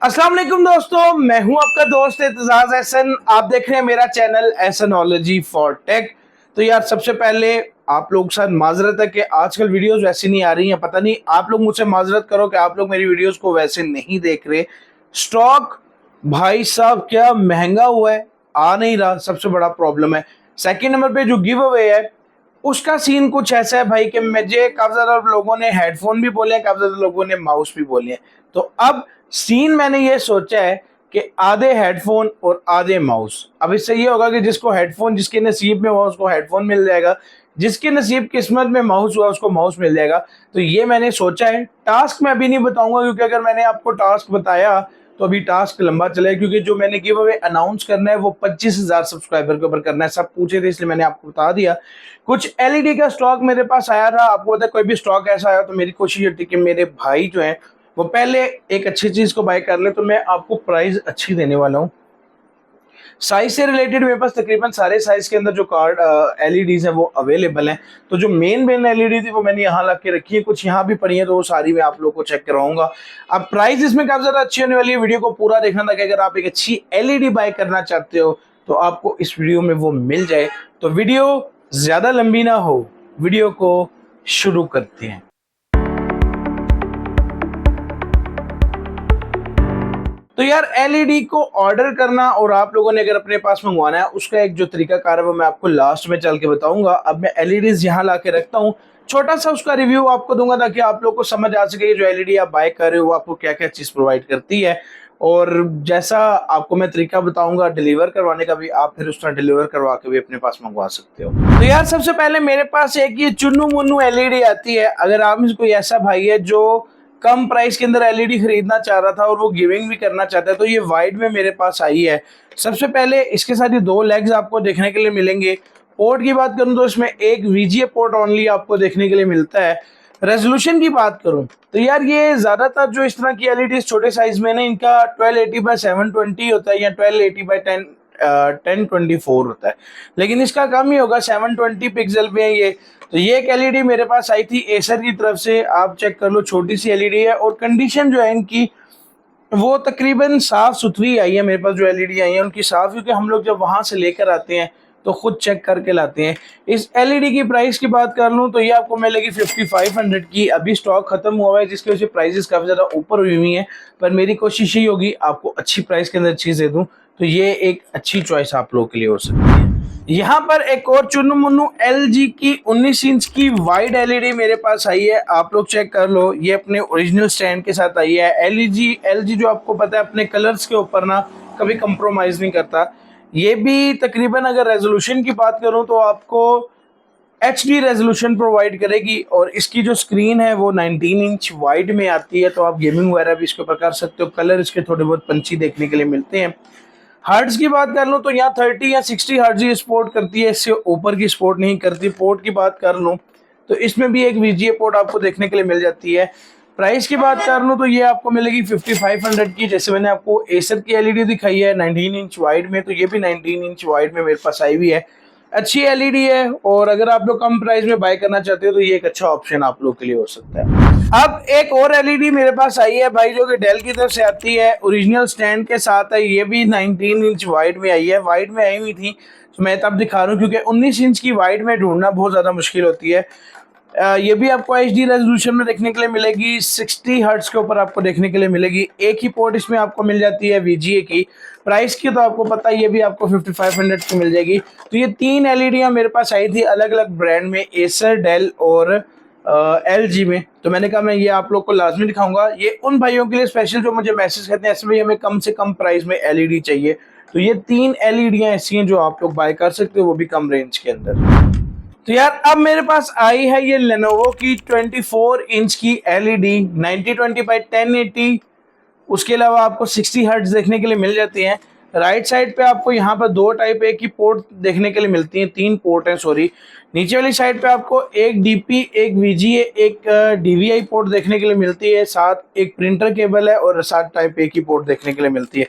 अस्सलाम वालेकुम दोस्तों, मैं हूं आपका दोस्त एतजाज एहसन। आप देख रहे हैं मेरा चैनल एहसनोलॉजी फॉर टेक। तो यार सबसे पहले आप लोगों के साथ माजरत है कि आजकल वीडियोस वैसे नहीं आ रही हैं। पता नहीं आप लोग मुझसे माजरत करो कि आप लोग मेरी वीडियोस को वैसे नहीं देख रहे। स्टॉक भाई साहब क्या महंगा हुआ है, आ नहीं रहा, सबसे बड़ा प्रॉब्लम है। सेकंड नंबर पे जो गिव अवे है उसका सीन कुछ ऐसा है भाई कि मुझे काफी ज्यादा लोगों ने हेडफोन भी बोले हैं, काफी ज्यादा लोगों ने माउस भी बोले हैं। तो अब सीन मैंने ये सोचा है कि आधे हेडफोन और आधे माउस। अब इससे ये होगा कि जिसको हेडफोन जिसके नसीब में हुआ उसको हेडफोन मिल जाएगा, जिसके नसीब किस्मत में माउस हुआ उसको माउस मिल जाएगा। तो ये मैंने सोचा है। टास्क मैं अभी नहीं बताऊंगा क्योंकि अगर मैंने आपको टास्क बताया तो अभी टास्क लंबा चलेगा, क्योंकि जो मैंने गिव अवे अनाउंस करना है वो 25,000 सब्सक्राइबर के ऊपर करना है। सब पूछे थे इसलिए मैंने आपको बता दिया। कुछ एलईडी का स्टॉक मेरे पास आया था। आपको पता है कोई भी स्टॉक ऐसा आया तो मेरी कोशिश होती है कि मेरे भाई जो है वो पहले एक अच्छी चीज को बाय कर ले। तो मैं आपको प्राइस अच्छी देने वाला हूँ। साइज से रिलेटेड मेरे पास तकरीबन सारे साइज के अंदर जो कार्ड एलईडीज हैं वो अवेलेबल हैं। तो जो मेन एलईडी थी वो मैंने यहाँ ला के रखी है, कुछ यहाँ भी पड़ी है, तो वो सारी मैं आप लोग को चेक करवाऊंगा। अब प्राइस इसमें काफी ज्यादा अच्छी होने वाली है। वीडियो को पूरा देखना था कि अगर आप एक अच्छी एलईडी बाय करना चाहते हो तो आपको इस वीडियो में वो मिल जाए। तो वीडियो ज्यादा लंबी ना हो, वीडियो को शुरू करते हैं। तो यार एलईडी को ऑर्डर करना और आप लोगों ने अगर अपने पास मंगवाना है उसका एक जो तरीकाकार है वो मैं आपको लास्ट में चल के बताऊंगा। अब मैं एलईडीज यहाँ ला के रखता हूँ, छोटा सा उसका रिव्यू आपको दूंगा ताकि आप लोग को समझ आ सके जो एलईडी आप बाय कर रहे हो वो आपको क्या क्या चीज प्रोवाइड करती है। और जैसा आपको मैं तरीका बताऊंगा डिलीवर करवाने का भी, आप फिर उस तरह डिलीवर करवा के भी अपने पास मंगवा सकते हो। तो यार सबसे पहले मेरे पास एक ये चुन्नू मुन्नू एलईडी आती है। अगर आप में कोई ऐसा भाई है जो कम प्राइस के अंदर एलईडी खरीदना चाह रहा था और वो गिविंग भी करना चाहता है तो ये वाइड में मेरे पास आई है। सबसे पहले इसके साथ ये दो लेग्स आपको देखने के लिए मिलेंगे। पोर्ट की बात करूं तो इसमें एक वीजीए पोर्ट ओनली आपको देखने के लिए मिलता है। रेजोल्यूशन की बात करूं तो यार ये ज्यादातर जो इस तरह की एलईडी छोटे साइज में ना इनका 1280x720 होता है या 1280x1024 होता है, लेकिन इसका कम ही होगा, 720 पिक्सल पे है ये। तो ये एक एलईडी मेरे पास आई थी एसर की तरफ से, आप चेक कर लो, छोटी सी एलईडी है और कंडीशन जो है इनकी वो तकरीबन साफ सुथरी आई है। मेरे पास जो एलईडी आई है उनकी साफ, क्योंकि हम लोग जब वहां से लेकर आते हैं तो खुद चेक करके लाते हैं। इस एलईडी की प्राइस की बात कर लूं तो ये आपको मिलेगी 5500 की। अभी स्टॉक खत्म हुआ है जिसकी वजह से प्राइसेस काफी ज्यादा ऊपर हुई हुई हैं, पर मेरी कोशिश यही होगी आपको अच्छी प्राइस के अंदर चीज दे दूं। तो ये एक अच्छी चॉइस आप लोगों के लिए हो सकती है। यहाँ पर एक और चुन्नू मुन्नू एलजी की 19 इंच की वाइड एलईडी मेरे पास आई है। आप लोग चेक कर लो, ये अपने ओरिजिनल स्टैंड के साथ आई है। एलजी जो आपको पता है अपने कलर्स के ऊपर ना कभी कंप्रोमाइज नहीं करता। ये भी तकरीबन अगर रेजोल्यूशन की बात करूं तो आपको HD रेजोल्यूशन प्रोवाइड करेगी और इसकी जो स्क्रीन है वो 19 इंच वाइड में आती है, तो आप गेमिंग वगैरह भी इसके ऊपर कर सकते हो। कलर इसके थोड़े बहुत पंची देखने के लिए मिलते हैं। हर्ट्ज की बात कर लूं तो यहाँ 30 या 60 हर्ट्ज ही सपोर्ट करती है, इससे ऊपर की सपोर्ट नहीं करती। पोर्ट की बात कर लूं तो इसमें भी एक VGA पोर्ट आपको देखने के लिए मिल जाती है। प्राइस की बात कर लूं तो ये आपको मिलेगी 5500 की। जैसे मैंने आपको एसर की एलईडी दिखाई है 19 इंच वाइड में, तो ये भी 19 इंच वाइड में मेरे पास आई हुई है। अच्छी एलईडी है और अगर आप लोग कम प्राइस में बाय करना चाहते हो तो ये एक अच्छा ऑप्शन आप लोग के लिए हो सकता है। अब एक और एलईडी मेरे पास आई है भाई जो कि डेल की तरफ से आती है, ओरिजिनल स्टैंड के साथ है। ये भी 19 इंच वाइड में आई है। वाइड में आई हुई थी तो मैं तब दिखा रहा हूँ क्योंकि 19 इंच की वाइड में ढूंढना बहुत ज़्यादा मुश्किल होती है। ये भी आपको HD रेजोल्यूशन में देखने के लिए मिलेगी, 60 हर्ट्ज के ऊपर आपको देखने के लिए मिलेगी। एक ही पोर्ट इसमें आपको मिल जाती है VGA की। प्राइस की तो आपको पता है, ये भी आपको 5500 की मिल जाएगी। तो ये तीन एलईडियां मेरे पास आई थी अलग अलग ब्रांड में, एसर, डेल और LG में। तो मैंने कहा मैं ये आप लोग को लाजमी दिखाऊंगा। ये उन भाइयों के लिए स्पेशल जो मुझे मैसेज करते हैं ऐसे भाई हमें कम से कम प्राइस में एलईडी चाहिए। तो ये तीन एलईडियां ऐसी हैं जो आप लोग बाय कर सकते हो, वो भी कम रेंज के अंदर। तो यार अब मेरे पास आई है ये लेनोवो की 24 इंच की एलईडी 9020x1080। उसके अलावा आपको 60 हर्ट्ज देखने के लिए मिल जाती हैं। राइट साइड पे आपको यहाँ पर दो टाइप ए की पोर्ट देखने के लिए मिलती हैं, तीन पोर्ट हैं सॉरी। नीचे वाली साइड पे आपको एक DP, एक VGA, एक DVI पोर्ट देखने के लिए मिलती है, साथ एक प्रिंटर केबल है और साथ टाइप ए की पोर्ट देखने के लिए मिलती है।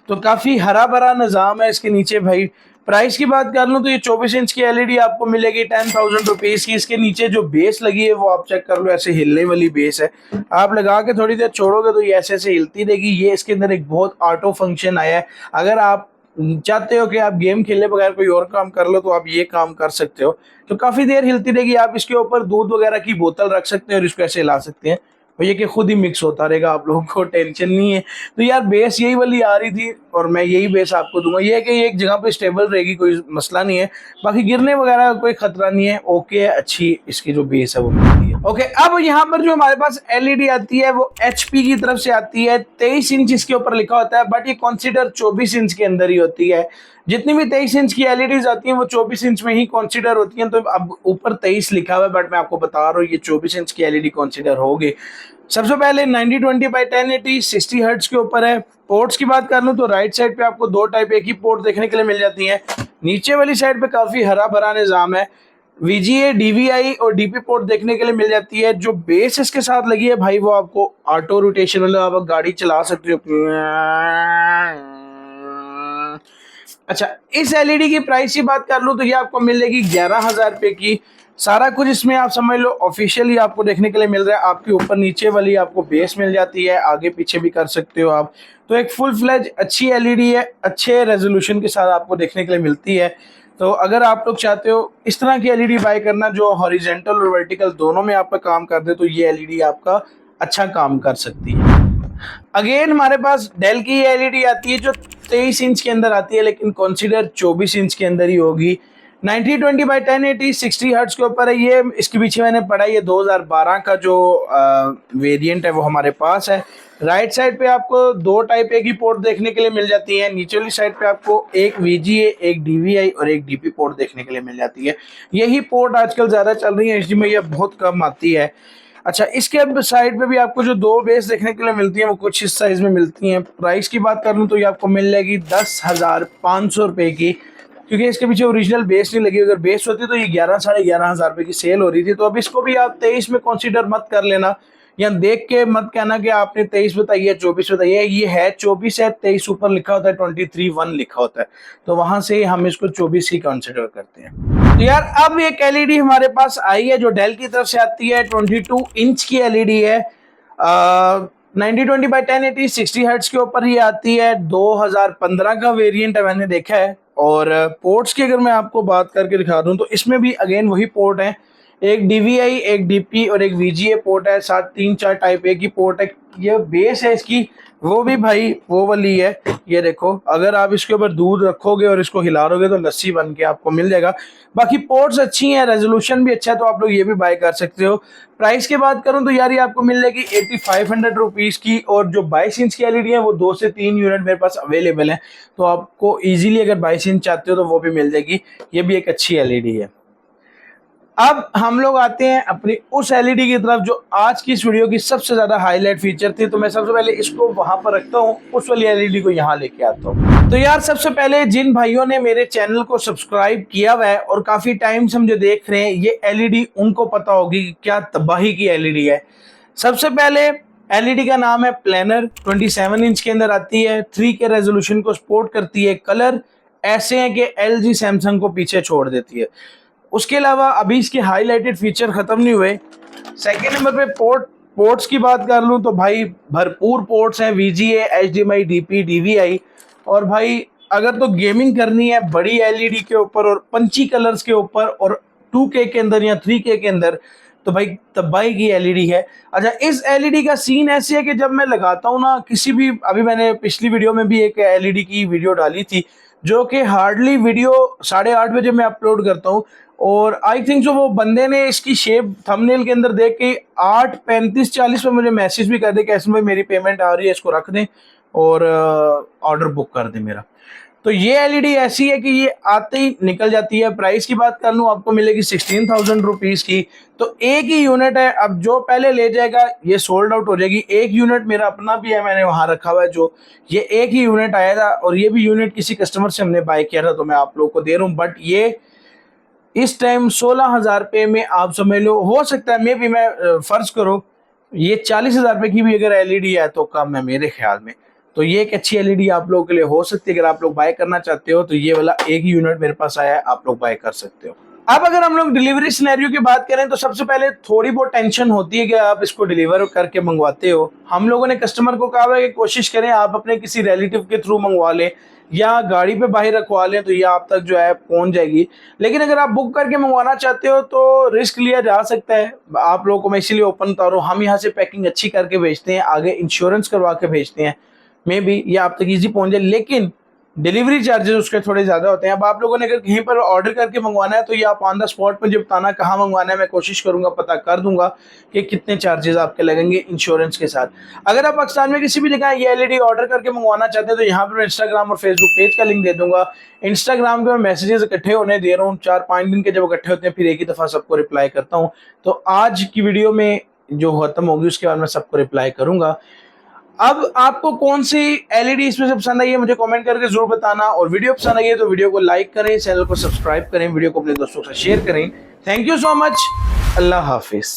तो काफ़ी हरा भरा निज़ाम है इसके नीचे भाई। प्राइस की बात कर लूं तो ये 24 इंच की एलईडी आपको मिलेगी 10,000 रुपीज की। इसके नीचे जो बेस लगी है वो आप चेक कर लो, ऐसे हिलने वाली बेस है। आप लगा के थोड़ी देर छोड़ोगे तो ये ऐसे ऐसे हिलती रहेगी। ये इसके अंदर एक बहुत ऑटो फंक्शन आया है। अगर आप चाहते हो कि आप गेम खेले बगैर कोई और काम कर लो तो आप ये काम कर सकते हो। तो काफी देर हिलती रहेगी। आप इसके ऊपर दूध वगैरह की बोतल रख सकते हैं और इसको ऐसे हिला सकते हैं, भैया कि खुद ही मिक्स होता रहेगा, आप लोगों को टेंशन नहीं है। तो यार बेस यही वाली आ रही थी और मैं यही बेस आपको दूंगा। ये है कि एक जगह पे स्टेबल रहेगी, कोई मसला नहीं है। बाकी गिरने वगैरह का कोई खतरा नहीं है। ओके, अच्छी इसकी जो बेस है वो मिलती है। ओके, अब यहाँ पर जो हमारे पास एलईडी आती है वो एचपी की तरफ से आती है। 23 इंच इसके ऊपर लिखा होता है, बट ये कंसीडर 24 इंच के अंदर ही होती है। जितनी भी 23 इंच की एलईडीज आती हैं वो 24 इंच में ही कंसीडर होती हैं। तो अब ऊपर 23 लिखा हुआ है, बट मैं आपको बता रहा हूँ ये 24 इंच की एलईडी कंसीडर होगी। सबसे पहले 9020x1080 60 हर्ट्ज के ऊपर है। पोर्ट्स की बात कर लूं तो राइट साइड पे आपको दो टाइप ए की पोर्ट देखने के लिए मिल जाती हैं। नीचे वाली साइड पे काफी हरा भरा निजाम है। VGA, DVI और DP पोर्ट देखने के लिए मिल जाती है। जो बेस इसके साथ लगी है भाई वो आपको ऑटो रोटेशन, मतलब आप गाड़ी चला सकते हो। अच्छा, इस एलईडी की प्राइस की बात कर लूं तो ये आपको मिलेगी 11,000 रुपए की। सारा कुछ इसमें आप समझ लो ऑफिशियली आपको देखने के लिए मिल रहा है। आपके ऊपर नीचे वाली आपको बेस मिल जाती है, आगे पीछे भी कर सकते हो आप। तो एक फुल फ्लेज अच्छी एलईडी है, अच्छे रेजोल्यूशन के साथ आपको देखने के लिए मिलती है। तो अगर आप लोग चाहते हो इस तरह की एलईडी बाय करना जो हॉरिजेंटल और वर्टिकल दोनों में आपका काम कर दे, तो ये एलईडी आपका अच्छा काम कर सकती है। अगेन हमारे पास डेल की एलईडी आती है जो 23 इंच के अंदर आती है, लेकिन कंसीडर 24 इंच के अंदर ही होगी। 9020x1080 60 हर्ट्ज के ऊपर है ये। इसके पीछे मैंने पढ़ा, ये 2012 का जो वेरिएंट है वो हमारे पास है। राइट साइड पे आपको दो टाइप ए की पोर्ट देखने के लिए मिल जाती है। नीचे वाली साइड पे आपको एक VGA, एक DVI और एक DP पोर्ट देखने के लिए मिल जाती है। यही पोर्ट आजकल ज्यादा चल रही है, HDMI ये बहुत कम आती है। अच्छा, इसके साइड पे भी आपको जो दो बेस देखने के लिए मिलती है वो कुछ इस साइज में मिलती हैं। प्राइस की बात कर लूँ तो ये आपको मिल जाएगी 10,500 रुपए की, क्योंकि इसके पीछे ओरिजिनल बेस नहीं लगी। अगर बेस होती तो ये 11 साढ़े 11,000 रुपए की सेल हो रही थी। तो अब इसको भी आप 23 में कंसीडर मत कर लेना, या देख के मत कहना कि आपने 23 बताई है 24 बताई है। ये है 24 है, 23 ऊपर लिखा होता है, 23(1) लिखा होता है, तो वहां से हम इसको 24 ही कंसीडर करते हैं। तो यार अब एक एलईडी हमारे पास आई है जो डेल की तरफ से आती है। 22 इंच की एलईडी है। 9020x1080 60 हर्ट्ज के ऊपर ही आती है। 2015 का वेरिएंट है, मैंने देखा है। और पोर्ट्स की अगर मैं आपको बात करके दिखा दूं तो इसमें भी अगेन वही पोर्ट है। एक DVI, एक DP और एक VGA पोर्ट है। साथ 3-4 टाइप ए की पोर्ट है। ये बेस है इसकी, वो भी भाई वो वाली है। ये देखो, अगर आप इसके ऊपर दूध रखोगे और इसको हिलाओगे तो लस्सी बन के आपको मिल जाएगा। बाकी पोर्ट्स अच्छी हैं, रेजोल्यूशन भी अच्छा है, तो आप लोग ये भी बाय कर सकते हो। प्राइस की बात करूं तो यार ये आपको मिल जाएगी 8500 रुपीज की। और जो 22 इंच की एलईडी है वो 2 से 3 यूनिट मेरे पास अवेलेबल है, तो आपको इजीली अगर 22 इंच चाहते हो तो वो भी मिल जाएगी। ये भी एक अच्छी एलईडी है। अब हम लोग आते हैं अपनी उस एलईडी की तरफ जो आज की इस वीडियो की सबसे ज्यादा हाईलाइट फीचर थी। तो मैं सबसे पहले इसको वहां पर रखता हूँ, उस वाली एलईडी को यहाँ लेके आता हूँ। तो यार सबसे पहले जिन भाइयों ने मेरे चैनल को सब्सक्राइब किया हुआ है और काफी टाइम से मुझे देख रहे हैं, ये एलईडी उनको पता होगी कि क्या तबाही की एलईडी है। सबसे पहले एलईडी का नाम है प्लानर। 27 इंच के अंदर आती है। 3K रेजोल्यूशन को सपोर्ट करती है। कलर ऐसे हैं कि LG सैमसंग को पीछे छोड़ देती है। उसके अलावा अभी इसके हाईलाइटेड फीचर खत्म नहीं हुए। सेकेंड नंबर पे पोर्ट्स की बात कर लूं तो भाई भरपूर पोर्ट्स हैं। VGA, HDMI, DP, DVI। और भाई अगर तो गेमिंग करनी है बड़ी एलईडी के ऊपर और पंची कलर्स के ऊपर और 2K के अंदर या 3K के अंदर, तो भाई तबाही की एलईडी है। अच्छा, इस एलईडी का सीन ऐसे है कि जब मैं लगाता हूँ ना किसी भी, अभी मैंने पिछली वीडियो में भी एक एलईडी की वीडियो डाली थी जो कि हार्डली वीडियो 8:30 बजे मैं अपलोड करता हूँ, और आई थिंक जो वो बंदे ने इसकी शेप थंबनेल के अंदर देख के 8:35-40 में मुझे मैसेज भी कर दे कि ऐसे में मेरी पेमेंट आ रही है, इसको रख दें और ऑर्डर बुक कर दे मेरा। तो ये एलईडी ऐसी है कि ये आते ही निकल जाती है। प्राइस की बात कर लूँ आपको मिलेगी 16,000 रुपीज की। तो एक ही यूनिट है, अब जो पहले ले जाएगा ये सोल्ड आउट हो जाएगी। एक यूनिट मेरा अपना भी है, मैंने वहां रखा हुआ है, जो ये एक ही यूनिट आया था और ये भी यूनिट किसी कस्टमर से हमने बाय किया था, तो मैं आप लोगों को दे रहा हूँ। बट ये इस टाइम 16,000 रुपये में आप समझ लो, हो सकता है मे भी मैं फर्ज करो ये 40,000 रुपये की भी अगर एलईडी है तो कम है मेरे ख्याल में। तो ये एक अच्छी एलईडी आप लोगों के लिए हो सकती है। अगर आप लोग बाय करना चाहते हो तो ये वाला एक ही यूनिट मेरे पास आया है, आप लोग बाय कर सकते हो। अब अगर हम लोग डिलीवरी सिनेरियो की बात करें तो सबसे पहले थोड़ी बहुत टेंशन होती है कि आप इसको डिलीवर करके मंगवाते हो। हम लोगों ने कस्टमर को कहा है कि कोशिश करें आप अपने किसी रिलेटिव के थ्रू मंगवा लें या गाड़ी पे बाहर रखवा लें, तो ये आप तक जो है पहुंच जाएगी। लेकिन अगर आप बुक करके मंगवाना चाहते हो तो रिस्क लिया जा सकता है। आप लोगों को मैं इसीलिए ओपन बता रहा हूँ, हम यहाँ से पैकिंग अच्छी करके भेजते हैं, आगे इंश्योरेंस करवा के भेजते हैं, मे बी ये आप तक ईजी पहुंच जाए, लेकिन डिलीवरी चार्जेस उसके थोड़े ज्यादा होते हैं। अब आप लोगों ने अगर कहीं पर ऑर्डर करके मंगवाना है तो ये आप ऑन द स्पॉट मुझे बताना कहाँ मंगवाना है, मैं कोशिश करूंगा पता कर दूंगा कि कितने चार्जेस आपके लगेंगे इंश्योरेंस के साथ। अगर आप पाकिस्तान में किसी भी जगह ये एलईडी ऑर्डर करके मंगवाना चाहते हैं तो यहाँ पर मैं इंस्टाग्राम और फेसबुक पेज का लिंक दे दूंगा। इंस्टाग्राम पे मैं मैसेजेस इकट्ठे होने दे रहा हूँ, 4-5 दिन के जब इकट्ठे होते हैं फिर एक ही दफा सबको रिप्लाई करता हूँ। तो आज की वीडियो में जो खत्म होगी उसके बाद मैं सबको रिप्लाई करूंगा। अब आपको कौन सी एलईडी इसमें से पसंद आई है मुझे कमेंट करके जरूर बताना, और वीडियो पसंद आई है तो वीडियो को लाइक करें, चैनल को सब्सक्राइब करें, वीडियो को अपने दोस्तों के साथ शेयर करें। Thank you so much, Allah Hafiz.